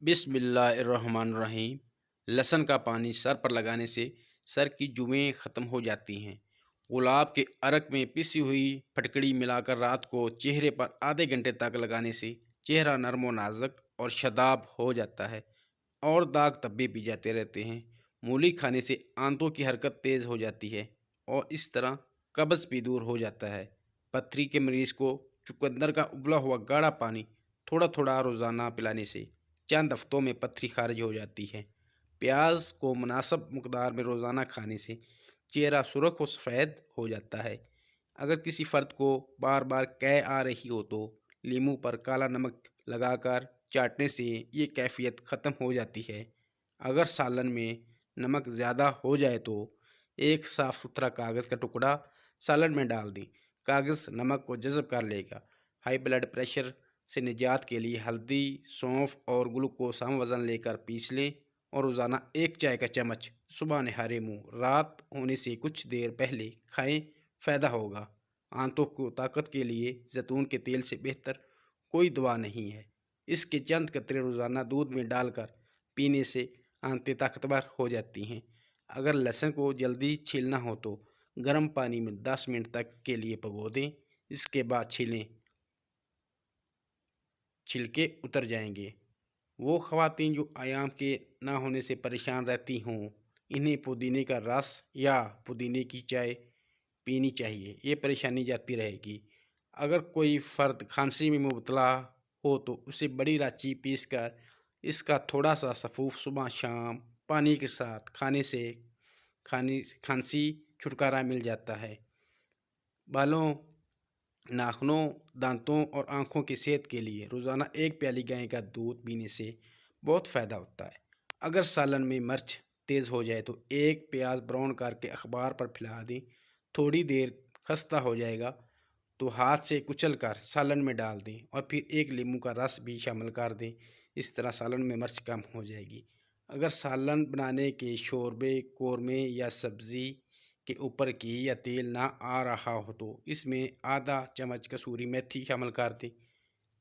बिस्मिल्लाहिर्रहमानिर्रहीम। लहसुन का पानी सर पर लगाने से सर की जुमें ख़त्म हो जाती हैं। गुलाब के अर्क में पिसी हुई फटकड़ी मिलाकर रात को चेहरे पर आधे घंटे तक लगाने से चेहरा नरम व नाजुक और शदाब हो जाता है और दाग धब्बे भी जाते रहते हैं। मूली खाने से आंतों की हरकत तेज़ हो जाती है और इस तरह कब्ज़ भी दूर हो जाता है। पथरी के मरीज़ को चुकंदर का उबला हुआ गाढ़ा पानी थोड़ा थोड़ा रोज़ाना पिलाने से चंद हफ्तों में पथरी खारिज हो जाती है। प्याज को मुनासिब मकदार में रोज़ाना खाने से चेहरा सुर्ख और सफ़ेद हो जाता है। अगर किसी फ़र्द को बार बार कै आ रही हो तो लीमू पर काला नमक लगाकर चाटने से ये कैफियत ख़त्म हो जाती है। अगर सालन में नमक ज़्यादा हो जाए तो एक साफ़ सुथरा कागज़ का टुकड़ा सालन में डाल दें। कागज़ नमक को जज़ब कर लेगा। हाई ब्लड प्रेशर से निजात के लिए हल्दी, सौंफ और ग्लूकोस हम वज़न लेकर पीस लें और रोज़ाना एक चाय का चम्मच सुबह नहारे मुँह रात होने से कुछ देर पहले खाएं, फ़ायदा होगा। आंतों को ताकत के लिए जैतून के तेल से बेहतर कोई दवा नहीं है। इसके चंद कतरे रोज़ाना दूध में डालकर पीने से आंतें ताकतवर हो जाती हैं। अगर लहसुन को जल्दी छीलना हो तो गर्म पानी में 10 मिनट तक के लिए पगो दें। इसके बाद छीलें, छिलके उतर जाएंगे। वो ख़वातीन जो आयाम के ना होने से परेशान रहती हों, इन्हें पुदीने का रस या पुदीने की चाय पीनी चाहिए। ये परेशानी जाती रहेगी। अगर कोई फ़र्द खांसी में मुबतला हो तो उसे बड़ी इलायची पीसकर इसका थोड़ा सा सफ़ूफ सुबह शाम पानी के साथ खाने से खांसी छुटकारा मिल जाता है। बालों, नाखूनों, दांतों और आँखों की सेहत के लिए रोज़ाना एक प्याली गाय का दूध पीने से बहुत फ़ायदा होता है। अगर सालन में मिर्च तेज़ हो जाए तो एक प्याज ब्राउन करके अखबार पर फैला दें। थोड़ी देर खस्ता हो जाएगा तो हाथ से कुचल कर सालन में डाल दें और फिर एक नींबू का रस भी शामिल कर दें। इस तरह सालन में मिर्च कम हो जाएगी। अगर सालन बनाने के शोरबे, कोरमे या सब्ज़ी के ऊपर घी या तेल ना आ रहा हो तो इसमें आधा चम्मच कसूरी मेथी शामिल कर दें।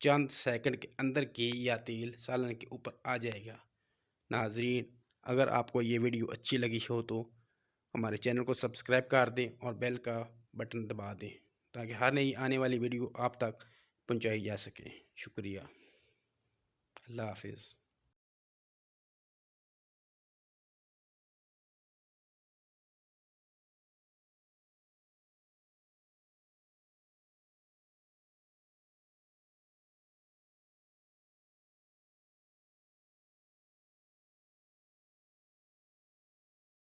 चंद सेकंड के अंदर घी या तेल सालन के ऊपर आ जाएगा। नाजरीन, अगर आपको ये वीडियो अच्छी लगी हो तो हमारे चैनल को सब्सक्राइब कर दें और बेल का बटन दबा दें ताकि हर नई आने वाली वीडियो आप तक पहुंचाई जा सके। शुक्रिया। अल्लाह हाफिज़।